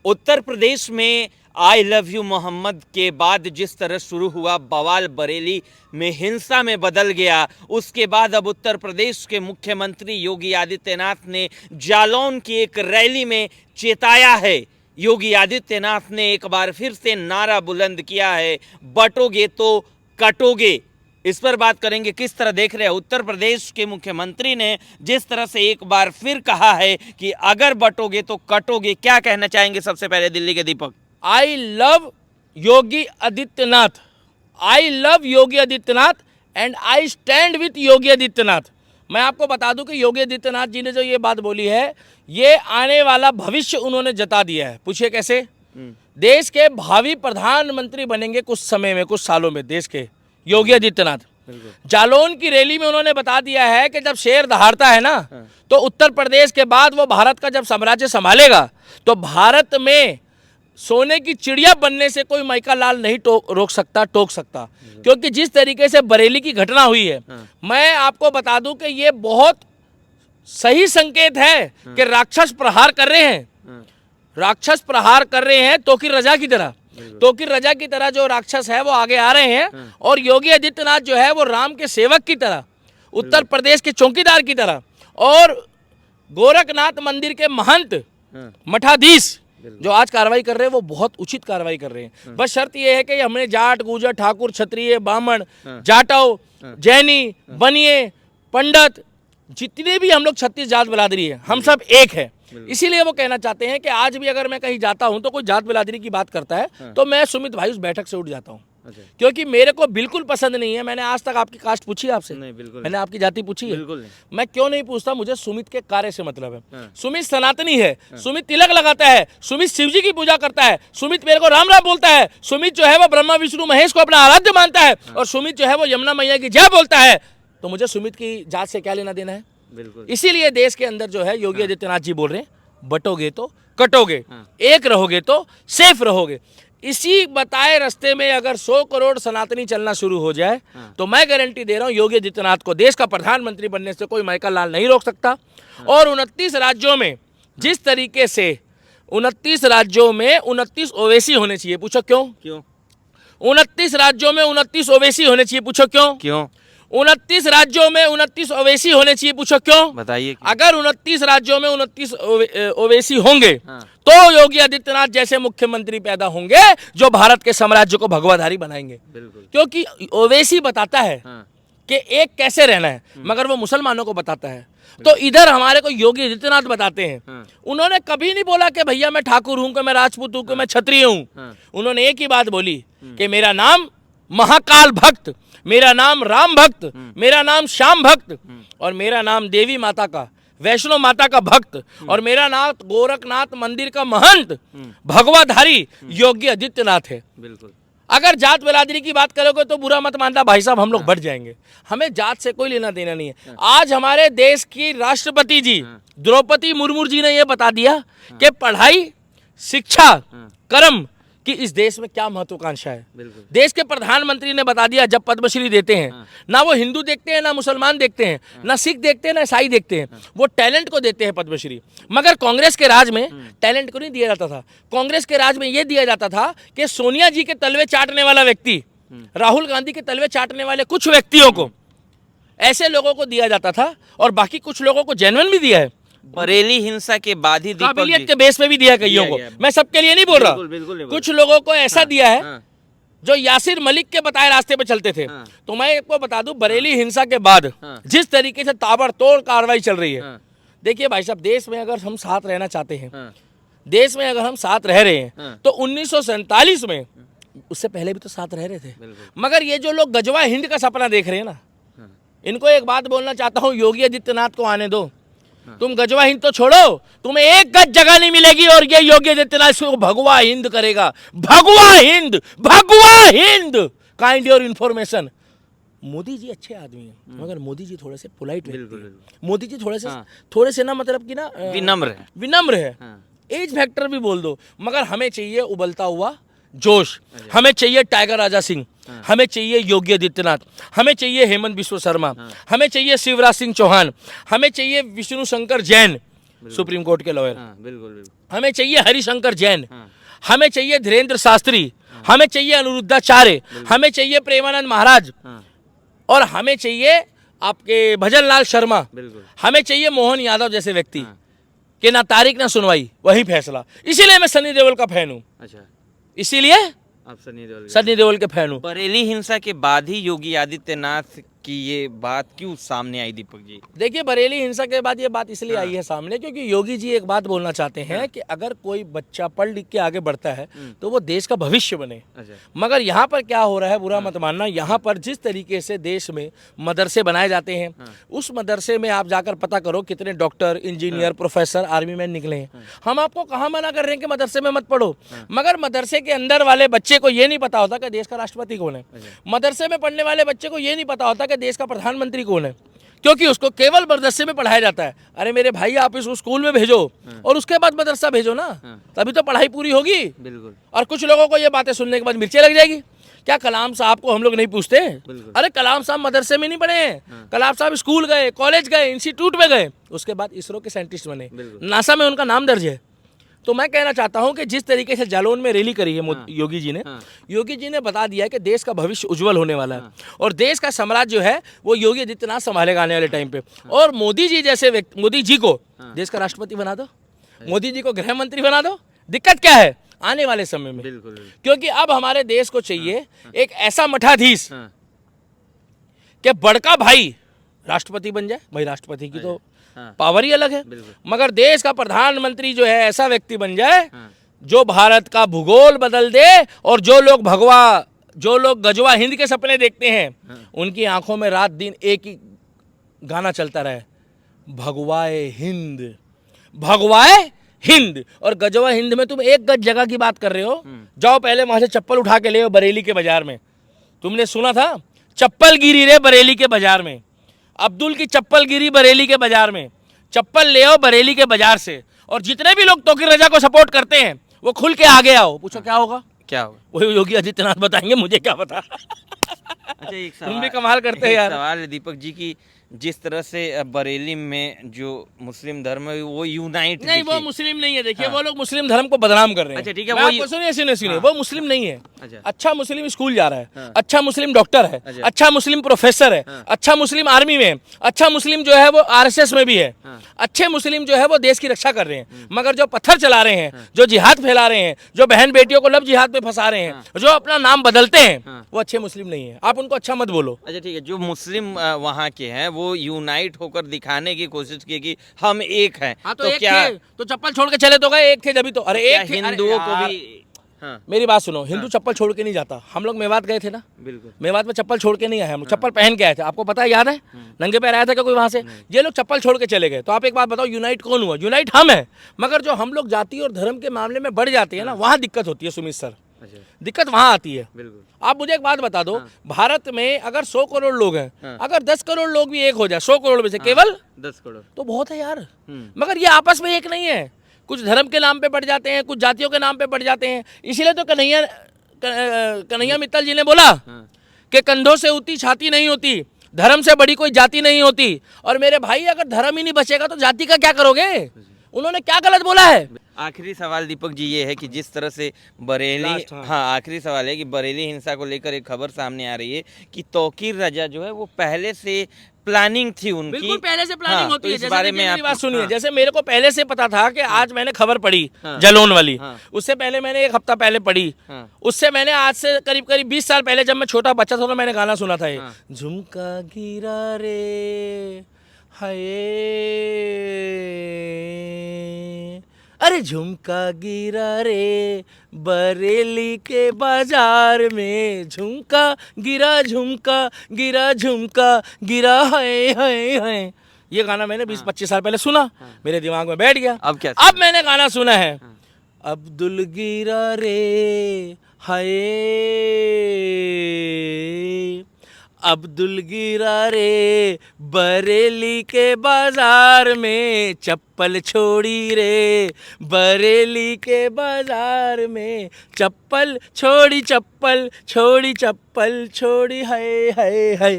उत्तर प्रदेश में I love you Mohammad के बाद जिस तरह शुरू हुआ बवाल बरेली में हिंसा में बदल गया, उसके बाद अब उत्तर प्रदेश के मुख्यमंत्री योगी आदित्यनाथ ने जालौन की एक रैली में चेताया है। योगी आदित्यनाथ ने एक बार फिर से नारा बुलंद किया है, बटोगे तो कटोगे। इस पर बात करेंगे, किस तरह देख रहे हैं उत्तर प्रदेश के मुख्यमंत्री ने जिस तरह से एक बार फिर कहा है कि अगर बटोगे तो कटोगे। क्या कहना चाहेंगे सबसे पहले दिल्ली के Deepak? I love Yogi Adityanath, I love Yogi Adityanath and I stand with Yogi Adityanath. मैं आपको बता दूं कि योगी आदित्यनाथ जी ने जो ये बात बोली है, ये आने वाला भविष्य उन्होंने जता दिया है। पूछिए कैसे? देश के भावी प्रधानमंत्री बनेंगे कुछ समय में, कुछ सालों में, देश के योगी आदित्यनाथ। जालौन की रैली में उन्होंने बता दिया है कि जब शेर दहाड़ता है ना, तो उत्तर प्रदेश के बाद वो भारत का जब साम्राज्य संभालेगा तो भारत में सोने की चिड़िया बनने से कोई माइका लाल नहीं रोक सकता, टोक सकता। क्योंकि जिस तरीके से बरेली की घटना हुई है, मैं आपको बता दूं कि ये बहुत सही संकेत है कि राक्षस प्रहार कर रहे हैं, राक्षस प्रहार कर रहे हैं तोकीर रजा की तरह। तोकीर रजा की तरह जो राक्षस है वो आगे आ रहे हैं, और योगी आदित्यनाथ जो है वो राम के सेवक की तरह, उत्तर प्रदेश के चौकीदार की तरह, और गोरखनाथ मंदिर के महंत मठाधीश जो आज कार्रवाई कर रहे हैं वो बहुत उचित कार्रवाई कर रहे हैं। बस शर्त ये है कि हमने जाट, गुर्जर, ठाकुर, क्षत्रिय, ब्राह्मण, जाटव, जैनी, बनिए, पंडित, जितने भी हम लोग 36 जात बिरादरी है, हम सब एक है। इसीलिए वो कहना चाहते हैं कि आज भी अगर मैं कहीं जाता हूं तो कोई जात बिरादरी की बात करता है तो मैं सुमित भाई उस बैठक से उठ जाता हूं। क्योंकि मेरे को बिल्कुल पसंद नहीं है। मैंने आज तक आपकी कास्ट पूछी आपसे? नहीं, बिल्कुल। मैंने आपकी जाति पूछी है? बिल्कुल नहीं। मैं क्यों नहीं पूछता? मुझे सुमित के कार्य से मतलब है। सुमित सनातनी है, सुमित तिलक लगाता है, सुमित शिव जी की पूजा करता है, सुमित मेरे को राम राम बोलता है, सुमित जो है वो ब्रह्मा विष्णु महेश को अपना आराध्य मानता है, और सुमित जो है वो यमुना मैया की जय बोलता है। तो मुझे सुमित की जात से क्या लेना देना है? बिल्कुल। इसीलिए देश के अंदर जो है योगी आदित्यनाथ जी बोल रहे हैं, बटोगे तो कटोगे, एक रहोगे तो सेफ रहोगे। इसी बताए रास्ते में अगर 100 करोड़ सनातनी चलना शुरू हो जाए तो मैं गारंटी दे रहा हूं योगी आदित्यनाथ को देश का प्रधानमंत्री बनने से कोई माइका लाल नहीं रोक सकता। और 29 राज्यों में जिस तरीके से 29 राज्यों में 29 ओवैसी होने चाहिए, पूछो क्यों? 29 राज्यों में 29 ओवैसी होने चाहिए, पूछो क्यों? 29 राज्यों में 29 ओवैसी होने चाहिए, पूछो क्यों? बताइए। अगर 29 राज्यों में 29 ओवैसी होंगे तो योगी आदित्यनाथ जैसे मुख्यमंत्री पैदा होंगे जो भारत के साम्राज्य को भगवाधारी बनाएंगे। क्योंकि ओवैसी बताता है कि एक कैसे रहना है, मगर वो मुसलमानों को बताता है। तो इधर हमारे को योगी आदित्यनाथ बताते हैं। उन्होंने कभी नहीं बोला कि भैया मैं ठाकुर हूं, कि मैं राजपूत हूं, कि मैं क्षत्रिय हूं। उन्होंने एक ही बात बोली कि मेरा नाम महाकाल भक्त, मेरा नाम राम भक्त, मेरा नाम श्याम भक्त, और मेरा नाम देवी माता का, वैष्णो माता का भक्त, और मेरा नाम गोरखनाथ मंदिर का महंत भगवाधारी योगी आदित्यनाथ है। बिल्कुल। अगर जात बिरादरी की बात करोगे तो बुरा मत मानना भाई साहब, हम लोग बढ़ जाएंगे। हमें जात से कोई लेना देना नहीं है। आज हमारे देश की राष्ट्रपति जी द्रौपदी मुर्मू जी ने यह बता दिया कि पढ़ाई, शिक्षा, कर्म कि इस देश में क्या महत्वाकांक्षा है। देश के प्रधानमंत्री ने बता दिया, जब पद्मश्री देते हैं ना वो हिंदू देखते हैं, ना मुसलमान देखते हैं, ना सिख देखते हैं, ना ईसाई देखते हैं, वो टैलेंट को देते हैं पद्मश्री। मगर कांग्रेस के राज में टैलेंट को नहीं दिया जाता था। कांग्रेस के राज में ये दिया जाता था कि सोनिया जी के तलवे चाटने वाला व्यक्ति, राहुल गांधी के तलवे चाटने वाले कुछ व्यक्तियों को, ऐसे लोगों को दिया जाता था, और बाकी कुछ लोगों को जेन्युइन भी दिया है। बरेली हिंसा के बाद ही काबिलियत के बेस पे भी दिया कईयों को, मैं सबके लिए नहीं बोल रहा। कुछ लोगों को ऐसा दिया है जो यासिर मलिक के बताए रास्ते पे चलते थे। तो मैं आपको बता दूं, बरेली हिंसा के बाद जिस तरीके से ताबड़तोड़ कार्रवाई चल रही है, देखिए भाई साहब, देश में अगर हम साथ रहना चाहते हैं, देश में अगर हम साथ रह रहे हैं, तो 1947 में, उससे पहले भी तो साथ रह रहे थे। मगर ये जो लोग गजवा हिंद का सपना देख रहे हैं ना, इनको एक बात बोलना चाहता हूँ, योगी आदित्यनाथ को आने दो। तुम गजवा हिंद तो छोड़ो, तुम्हें एक गज जगह नहीं मिलेगी, और ये योगी आदित्यनाथ इसको भगवा हिंद करेगा। भगवा हिंद, भगवा Hind. Kind your information. Modi ji अच्छे आदमी हैं, मगर मोदी जी थोड़े से पोलाइट व्यक्ति हैं। मोदी जी थोड़े से ना, मतलब कि ना विनम्र है। एज फैक्टर भी बोल दो, मगर हमें चाहिए उबलता हुआ जोश, हमें चाहिए टाइगर राजा सिंह, हमें चाहिए योगी आदित्यनाथ, हमें चाहिए हेमंत बिश्व शर्मा, हमें चाहिए शिवराज सिंह चौहान, हमें चाहिए विष्णु शंकर जैन, सुप्रीम कोर्ट के लॉयर, हाँ, बिल्कुल बिल्कुल, हमें चाहिए हरिशंकर जैन, हाँ, हमें चाहिए धीरेन्द्र शास्त्री, हमें चाहिए अनिरुद्धाचार्य, हमें चाहिए प्रेमानंद महाराज, हाँ, और हमें चाहिए आपके भजन लाल शर्मा, बिल्कुल, हमें चाहिए मोहन यादव जैसे व्यक्ति हाँ, कि ना तारीख ना सुनवाई वही फैसला। इसीलिए मैं सनी देओल का फैन हूँ, अच्छा, इसीलिए आप सनी देओल के फैन हूँ। बरेली हिंसा के बाद ही योगी आदित्यनाथ की ये बात क्यों सामने आई दीपक जी? देखिए, बरेली हिंसा के बाद ये बात इसलिए हाँ। आई है सामने क्योंकि योगी जी एक बात बोलना चाहते हैं कि अगर कोई बच्चा पढ़ लिख के आगे बढ़ता है तो वो देश का भविष्य बने। अच्छा, मगर यहाँ पर क्या हो रहा है, बुरा मत मानना, यहाँ पर जिस तरीके से देश में मदरसे बनाए जाते हैं, उस मदरसे में आप जाकर पता करो कितने doctor, engineer, professor, army man निकले हैं। हम आपको कहाँ मना कर रहे हैं कि मदरसे में मत पढ़ो, मगर मदरसे के अंदर वाले बच्चे को ये नहीं पता होता कि देश का राष्ट्रपति कौन है। मदरसे में पढ़ने वाले बच्चे को ये नहीं पता होता कि देश का प्रधानमंत्री कौन है, क्योंकि उसको केवल मदरसे में पढ़ाया जाता है। अरे मेरे भाई, आप इसको स्कूल में भेजो और उसके बाद मदरसा भेजो ना, तभी तो पढ़ाई पूरी होगी। बिल्कुल, और कुछ लोगों को ये बातें सुनने के बाद मिर्ची लग जाएगी। क्या कलाम साहब को हम लोग नहीं पूछते? अरे कलाम साहब मदरसे में नहीं पढ़े हैं, कलाम साहब स्कूल गए, कॉलेज गए, इंस्टीट्यूट में गए, उसके बाद इसरो के साइंटिस्ट बने, नासा में उनका नाम दर्ज है। तो मैं कहना चाहता हूं कि जिस तरीके से जालौन में रैली करी है योगी जी ने बता दिया कि देश का भविष्य उज्जवल होने वाला है और देश का साम्राज्य जो है वो योगी आदित्यनाथ संभालेगा आने वाले टाइम पे। और मोदी जी जैसे मोदी जी को देश का राष्ट्रपति बना दो, मोदी जी को गृह मंत्री बना दो। दिक्कत क्या है आने वाले समय में? बिल्कुल, क्योंकि अब हमारे देश को चाहिए एक ऐसा मठाधीश कि बड़का भाई राष्ट्रपति बन जाए। भाई राष्ट्रपति की तो पावर ही अलग है, मगर देश का प्रधानमंत्री जो है ऐसा व्यक्ति बन जाए जो भारत का भूगोल बदल दे और जो लोग गजवा हिंद के सपने देखते हैं उनकी आंखों में रात दिन एक ही गाना चलता रहे, भगवाए हिंद, भगवाए हिंद। और गजवा हिंद में तुम एक गज जगह की बात कर रहे हो, जाओ पहले वहां से चप्पल उठा के ले आओ बरेली के बाजार में। तुमने सुना था चप्पल गिरी रे बरेली के बाजार में, अब्दुल की चप्पल गिरी बरेली के बाजार में, चप्पल ले आओ बरेली के बाजार से। और जितने भी लोग तौकीर रजा को सपोर्ट करते हैं वो खुल के आगे आओ, पूछो क्या होगा? क्या होगा? वही योगी आदित्यनाथ बताएंगे, मुझे क्या पता। अच्छा, एक सवाल, तुम भी कमाल करते हैं यार। सवाल है दीपक जी की, जिस तरह से बरेली में जो मुस्लिम धर्म है वो यूनाइट नहीं, वो मुस्लिम नहीं है। देखिए वो लोग मुस्लिम धर्म को बदनाम कर रहे हैं। अच्छा ठीक है, मैं वो आपको सुनिए, वो मुस्लिम नहीं है। अच्छा मुस्लिम स्कूल जा रहा है, अच्छा मुस्लिम डॉक्टर है, अच्छा मुस्लिम प्रोफेसर है, अच्छा मुस्लिम आर्मी में, अच्छा मुस्लिम जो है वो आरएसएस में भी है, अच्छे मुस्लिम जो है वो देश की रक्षा कर रहे हैं। मगर जो पत्थर चला रहे हैं, जो जिहाद फैला रहे हैं, जो बहन बेटियों को लव जिहाद में फंसा रहे हैं, जो अपना नाम बदलते हैं, वो अच्छे मुस्लिम नहीं है। आप उनको अच्छा मत बोलो। अच्छा ठीक है, जो मुस्लिम वहाँ के हैं वो यूनाइट होकर दिखाने की कोशिश की कि हम एक हैं। हाँ, तो क्या तो चप्पल छोड़ के चले तो गए, एक थे जब तो। अरे एक हिंदुओं को भी मेरी बात सुनो, हिंदू चप्पल छोड़ के नहीं जाता। हम लोग मेवात गए थे ना, बिल्कुल, मेवात में चप्पल छोड़ के नहीं आए हम लोग, चप्पल पहन के आए थे। आपको पता है, याद है? नंगे पैर आया था क्या कोई वहां से? ये लोग चप्पल छोड़ के चले गए। तो आप एक बात बताओ, यूनाइट कौन हुआ? यूनाइट हम है। मगर जो हम लोग जाति और धर्म के मामले में बढ़ जाते हैं ना, वहां दिक्कत होती है सुमित सर, दिक्कत वहां आती है। आप मुझे एक बात बता दो, भारत में अगर 100 करोड़ लोग हैं, अगर 10 करोड़ लोग भी एक हो जाए 100 करोड़ में से केवल 10 करोड़ तो बहुत है यार। मगर ये आपस में एक नहीं है, कुछ धर्म के नाम पे बढ़ जाते हैं, कुछ जातियों के नाम पे बढ़ जाते हैं। इसीलिए तो कन्हैया मित्तल जी ने बोला कि कंधों से ऊंची छाती नहीं होती, धर्म से बड़ी कोई जाति नहीं होती। और मेरे भाई, अगर धर्म ही नहीं बचेगा तो जाति का क्या करोगे? उन्होंने क्या गलत बोला है? आखिरी सवाल दीपक जी ये है कि जिस तरह से बरेली, हाँ आखिरी सवाल है कि बरेली हिंसा को लेकर एक खबर सामने आ रही है कि तौकीर रजा जो है वो पहले से प्लानिंग थी उनकी। बिल्कुल पहले से प्लानिंग होती है। इस बारे में मेरी बात सुनिए, जैसे मेरे को पहले से पता था कि आज मैंने खबर पढ़ी जालौन वाली, उससे पहले मैंने एक हफ्ता पहले पढ़ी, उससे मैंने आज से करीब करीब 20 साल पहले जब मैं छोटा बच्चा था तो मैंने गाना सुना था, ये झुमका गिरा रे हाय, अरे झुमका गिरा रे बरेली के बाजार में, झुमका गिरा झुमका गिरा हाय हाय हाय। ये गाना मैंने 20-25 साल पहले सुना, मेरे दिमाग में बैठ गया। अब क्या? अब मैंने गाना सुना है, अब्दुल गिरा रे हाय, अब्दुल गिरा रे बरेली के बाजार में, चप्पल छोड़ी रे बरेली के बाजार में, चप्पल छोड़ी चप्पल छोड़ी हाय हाय हाय।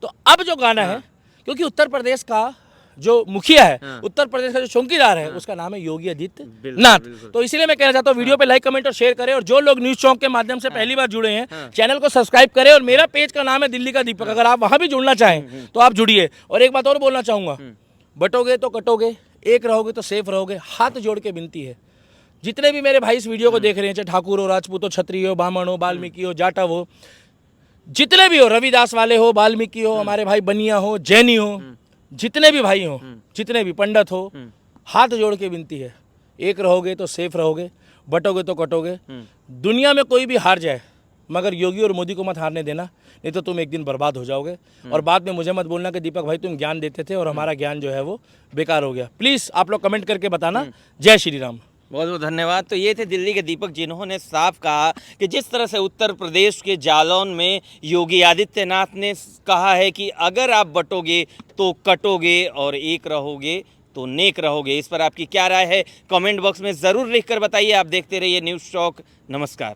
तो अब जो गाना है, क्योंकि उत्तर प्रदेश का जो मुखिया है, हाँ। उत्तर प्रदेश का जो चौकीदार है, उसका नाम है योगी आदित्यनाथ। बिल्कुल। तो इसीलिए मैं कहना चाहता हूँ, वीडियो पे लाइक कमेंट और शेयर करें, और जो लोग न्यूज चौक के माध्यम से पहली बार जुड़े हैं, चैनल को सब्सक्राइब करें, और मेरा पेज का नाम है दिल्ली का दीपक, अगर आप वहां भी जुड़ना चाहें तो आप जुड़िए। और एक बात और बोलना चाहूंगा, बटोगे तो कटोगे, एक रहोगे तो सेफ रहोगे। हाथ जोड़ के विनती है, जितने भी मेरे भाई इस वीडियो को देख रहे हैं, चाहे ठाकुर हो, राजपूत हो, क्षत्रिय हो, ब्राह्मण हो, वाल्मीकि हो, जाटव हो, जितने भी हो, रविदास वाले हो, वाल्मीकि हो, हमारे भाई बनिया हो, जैनी हो, जितने भी भाई हो, जितने भी पंडित हो, हाथ जोड़ के विनती है, एक रहोगे तो सेफ रहोगे, बटोगे तो कटोगे। दुनिया में कोई भी हार जाए, मगर योगी और मोदी को मत हारने देना, नहीं तो तुम एक दिन बर्बाद हो जाओगे। और बाद में मुझे मत बोलना कि दीपक भाई तुम ज्ञान देते थे और हमारा ज्ञान जो है वो बेकार हो गया। प्लीज़ आप लोग कमेंट करके बताना। जय श्री राम। बहुत बहुत धन्यवाद। तो ये थे दिल्ली के दीपक, जिन्होंने साफ कहा कि जिस तरह से उत्तर प्रदेश के जालौन में योगी आदित्यनाथ ने कहा है कि अगर आप बटोगे तो कटोगे और एक रहोगे तो नेक रहोगे। इस पर आपकी क्या राय है, कमेंट बॉक्स में ज़रूर लिख कर बताइए। आप देखते रहिए न्यूज़ चौक। नमस्कार।